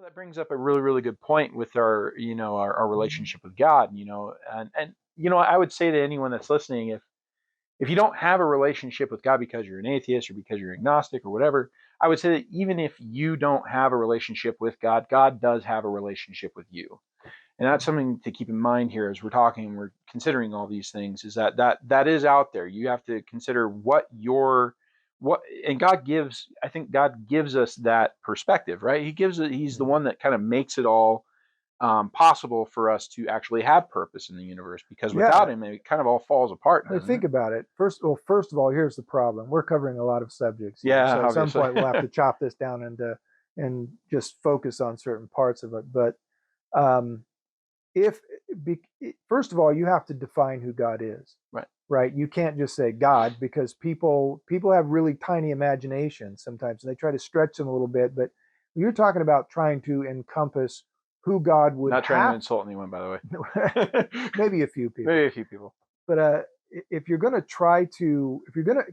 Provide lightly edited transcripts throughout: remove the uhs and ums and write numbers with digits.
that brings up a really, really good point with our relationship with God, I would say to anyone that's listening, if you don't have a relationship with God because you're an atheist or because you're agnostic or whatever, I would say that even if you don't have a relationship with God, God does have a relationship with you. And that's something to keep in mind here as we're talking and we're considering all these things, is that is out there. You have to consider what and I think God gives us that perspective, right? He's the one that kind of makes it all possible for us to actually have purpose in the universe, because without Yeah. him, it kind of all falls apart, But doesn't it? think about it. First of all, here's the problem. We're covering a lot of subjects here. Yeah, So at some obviously. point we'll have to chop this down and just focus on certain parts of it. But um, if be, first of all, you have to define who God is, Right. right? You can't just say God, because people have really tiny imaginations sometimes, and they try to stretch them a little bit. But you're talking about trying to encompass who God would Not trying to have. insult anyone, by the way. Maybe a few Maybe people. a few people. But if you're going to try to, if you're going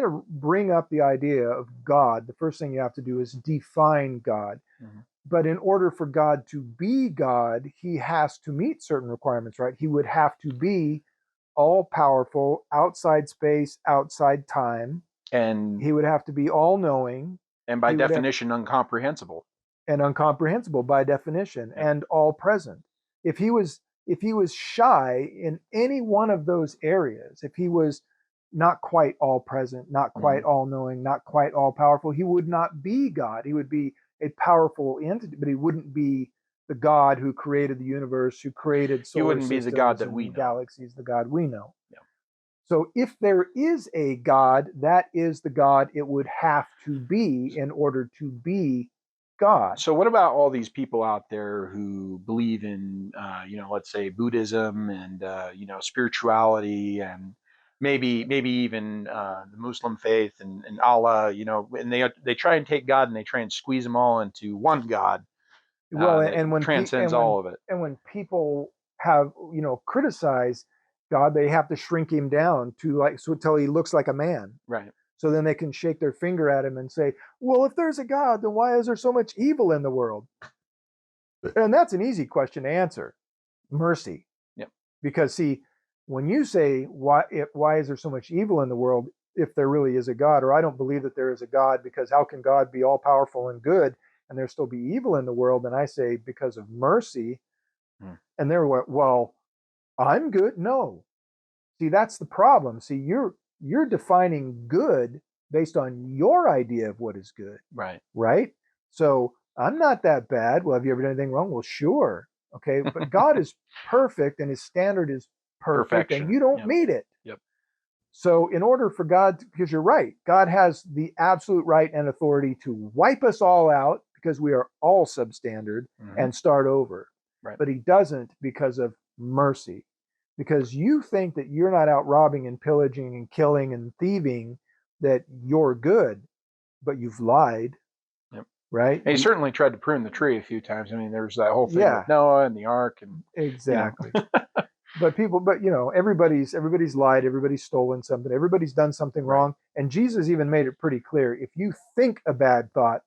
to bring up the idea of God, the first thing you have to do is define God. Mhm. But in order for God to be God, he has to meet certain requirements, right? He would have to be all powerful, outside space, outside time. And He would have to be all knowing. by He would have, definition, incomprehensible. and incomprehensible by definition, Yep. and all present. If he was shy in any one of those areas, if he was not quite all present, not quite Mhm. all knowing, not quite all powerful, he would not be God. He would be a powerful entity, but he wouldn't be the God who created the universe, who created He solar wouldn't be the God systems that we and know. galaxies, the God we know. Yeah. So if there is a God, that is the God it would have to be in order to be God. So, what about all these people out there who believe in, let's say Buddhism and spirituality, and maybe even the Muslim faith and Allah, and they try and take God and they try and squeeze them all into one God Well, that transcends all of it. and when people have criticized God, they have to shrink him down to like so until he looks like a man. Right. So then they can shake their finger at him and say, "Well, if there's a God, then why is there so much evil in the world?" And that's an easy question to answer. Mercy. Yep. Because see, when you say why is there so much evil in the world if there really is a God, or I don't believe that there is a God because how can God be all powerful and good and there still be evil in the world? And I say because of mercy. Hmm. And they're well, I'm good. No, see that's the problem. See, you're defining good based on your idea of what is good, Right. right? So I'm not that bad. Well, have you ever done anything wrong? Well, sure. Okay. But God is perfect and his standard is perfect and Perfection. you don't Yep. meet it. Yep. So, in order for God, because you're right, God has the absolute right and authority to wipe us all out because we are all substandard Hmm. and start over. Right. But he doesn't because of mercy. Because you think that you're not out robbing and pillaging and killing and thieving, that you're good, but you've lied, Yep. right? And he certainly tried to prune the tree a few times. I mean, there was that whole thing Yeah, with Noah and the ark, and you know, exactly. But everybody's lied, everybody's stolen something, everybody's done something right. wrong, and Jesus even made it pretty clear. If you think a bad thought,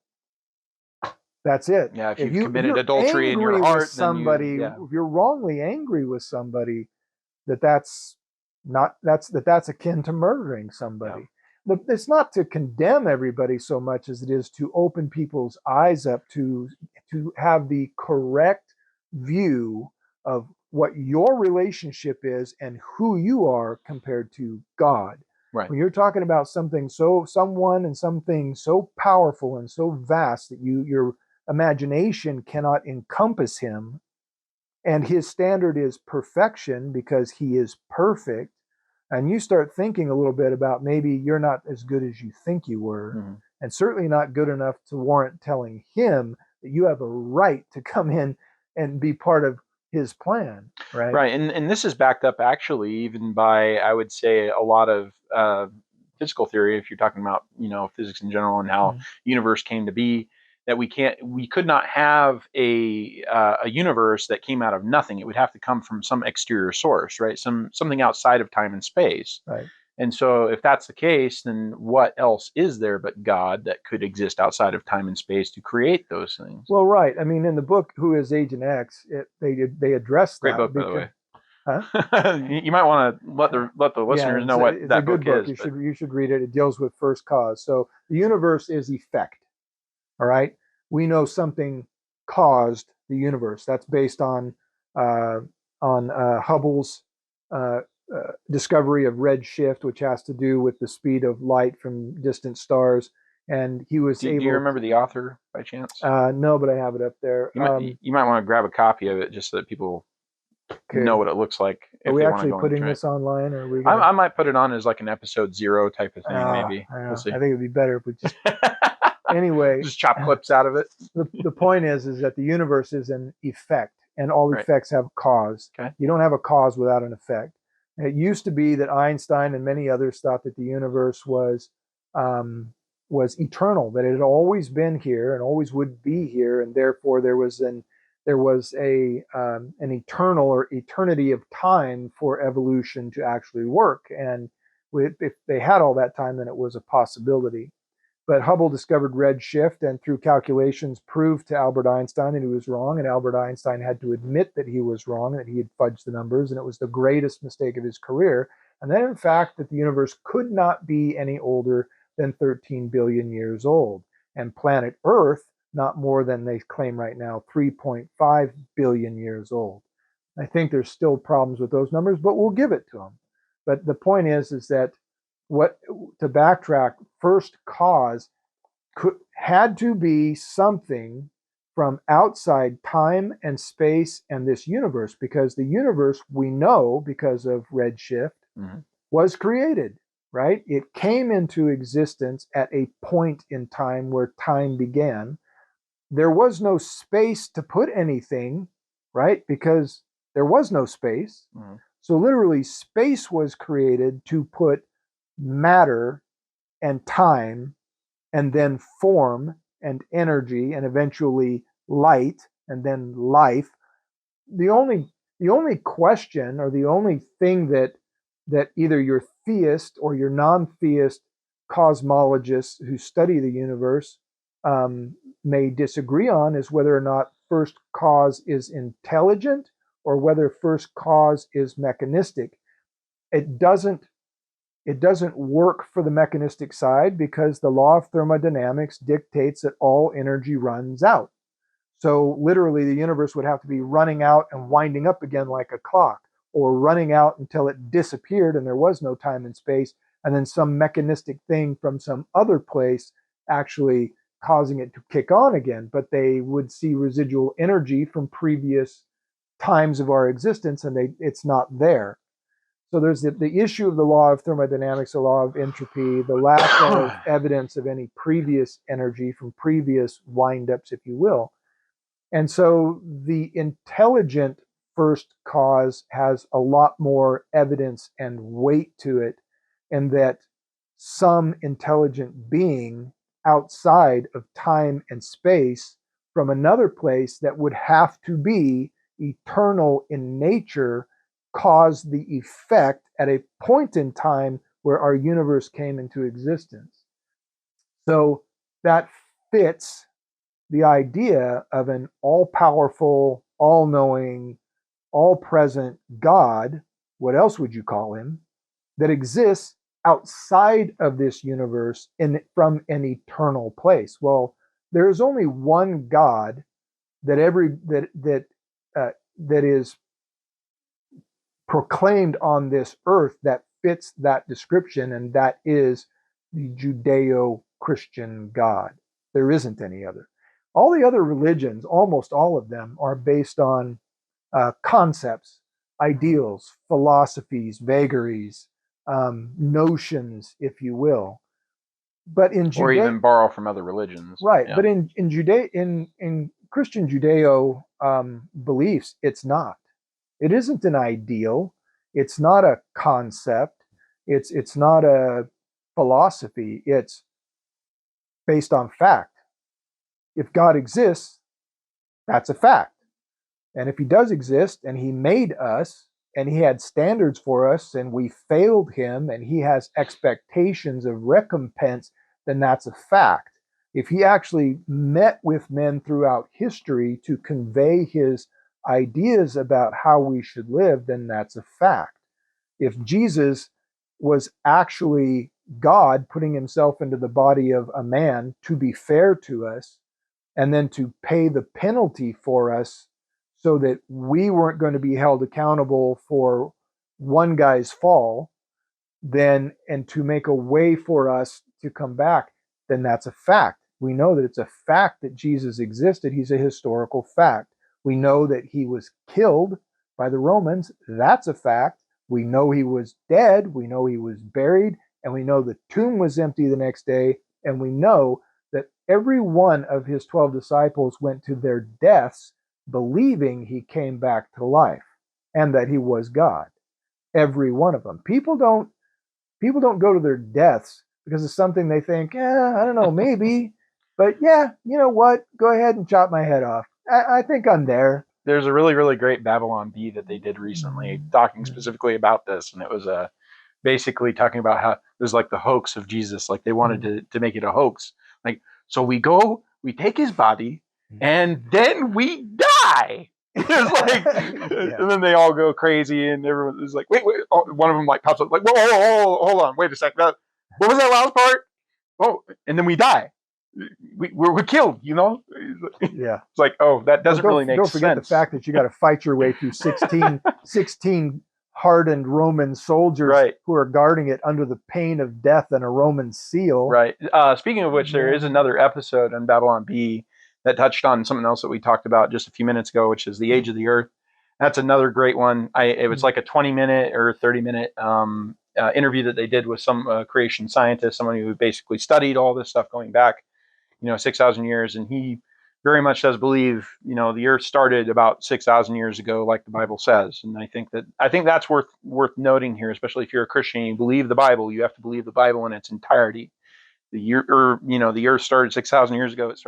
that's it. Yeah, if If you've you if committed you're adultery in your angry with heart, then somebody, yeah, if you're wrongly angry with somebody, that's not that's akin to murdering yeah, somebody. But it's not to condemn everybody so much as it is to open people's eyes up to have the correct view of what your relationship is and who you are compared to God. right, When you're talking about someone and something so powerful and so vast that your imagination cannot encompass him, and his standard is perfection because he is perfect, and you start thinking a little bit about maybe you're not as good as you think you were, hmm, and certainly not good enough to warrant telling him that you have a right to come in and be part of his plan, right? right, and this is backed up actually even by, I would say, a lot of physical theory. If you're talking about physics in general and how Mm. the universe came to be, that we could not have a universe that came out of nothing. It would have to come from some exterior source, right? Something outside of time and space. Right. And so, if that's the case, then what else is there but God that could exist outside of time and space to create those things? Well, right. I mean, in the book "Who Is Agent X," they address Great that book, by the because, way. huh? You might want to let the Yeah, listeners know what it's a that good book book. is. But You should read it. It deals with first cause. So the universe is effect. All right. We know something caused the universe. That's based uh, on Hubble's uh, discovery of redshift, which has to do with the speed of light from distant stars. And he was do you able. remember the author by chance? No, but I have it up there. You might want to grab a copy of it just so that people know Okay. what it looks like Are if we they want to actually go and putting try it. this online, or are we gonna? I might put it on as like an episode 0 type of thing. Maybe I don't we'll know. see. I think it'd be better if we just. Anyway, Just chop clips out of it. the point is that the universe is an effect, and all Right. effects have cause. Okay. You don't have a cause without an effect. And it used to be that Einstein and many others thought that the universe was eternal, that it had always been here and always would be here, and therefore there was an eternal or eternity of time for evolution to actually work. And if they had all that time, then it was a possibility. But Hubble discovered redshift and through calculations proved to Albert Einstein that he was wrong. And Albert Einstein had to admit that he was wrong, that he had fudged the numbers, and it was the greatest mistake of his career. And then, in fact, that the universe could not be any older than 13 billion years old. And planet Earth, not more than they claim right now, 3.5 billion years old. I think there's still problems with those numbers, but we'll give it to them. But the point is that what to backtrack, first cause had to be something from outside time and space and this universe, because the universe, we know because of redshift, Mm-hmm. was created, right? It came into existence at a point in time where time began. There was no space to put anything, right? Because there was no space. Mm-hmm. So literally, space was created to put matter and time and then form and energy and eventually light and then life. The only question, or the only thing that either your theist or your non-theist cosmologists who study the universe may disagree on, is whether or not first cause is intelligent or whether first cause is mechanistic. It doesn't it doesn't work for the mechanistic side because the law of thermodynamics dictates that all energy runs out. So literally, the universe would have to be running out and winding up again like a clock, or running out until it disappeared and there was no time and space, and then some mechanistic thing from some other place actually causing it to kick on again. But they would see residual energy from previous times of our existence, and it's not there. So there's the issue of the law of thermodynamics, the law of entropy, the lack of evidence of any previous energy from previous windups, if you will. And so the intelligent first cause has a lot more evidence and weight to it, and that some intelligent being outside of time and space from another place that would have to be eternal in nature caused the effect at a point in time where our universe came into existence. So that fits the idea of an all powerful, all knowing, all present God. What else would you call him? That exists outside of this universe from an eternal place. Well, there is only one God that is proclaimed on this earth that fits that description, and that is the Judeo-Christian God. There isn't any other. All the other religions, almost all of them, are based on concepts, ideals, philosophies, vagaries, notions, if you will. But in Or even borrow from other religions. right? Yeah. But in Christian Judeo beliefs, it's not. It isn't an ideal. It's not a concept. It's not a philosophy. It's based on fact. If God exists, that's a fact. And if he does exist and he made us and he had standards for us, and we failed him, and he has expectations of recompense, then that's a fact. If he actually met with men throughout history to convey his ideas about how we should live, then that's a fact. If Jesus was actually God putting himself into the body of a man to be fair to us and then to pay the penalty for us so that we weren't going to be held accountable for one guy's fall, then and to make a way for us to come back, then that's a fact. We know that it's a fact that Jesus existed. He's a historical fact. We know that he was killed by the Romans. That's a fact. We know he was dead. We know he was buried. And we know the tomb was empty the next day. And we know that every one of his 12 disciples went to their deaths believing he came back to life and that he was God. Every one of them. People don't go to their deaths because it's something they think, I don't know, maybe. But yeah, you know what? Go ahead and chop my head off. I think I'm there. There's a really, really great Babylon Bee that they did recently talking specifically about this. And it was basically talking about how there's like the hoax of Jesus. Like they wanted to make it a hoax. Like, so we take his body and then we die. It's like, Yeah. and then they all go crazy, and everyone is like, wait. Oh, one of them like pops up, like, whoa, hold on, wait a second. What was that last part? Oh, and then we die. We're killed, you know? Yeah. It's like, oh, that doesn't really make sense. Don't forget the fact that you got to fight your way through 16 hardened Roman soldiers Right. who are guarding it under the pain of death and a Roman seal. Right. Speaking of which, there is another episode on Babylon Bee that touched on something else that we talked about just a few minutes ago, which is the age of the earth. That's another great one. It was like a 20-minute or 30-minute interview that they did with some creation scientist, someone who basically studied all this stuff going back, 6,000 years. And he very much does believe, the earth started about 6,000 years ago, like the Bible says. And I think that's worth noting here, especially if you're a Christian and you believe the Bible. You have to believe the Bible in its entirety. The earth started 6,000 years ago. It started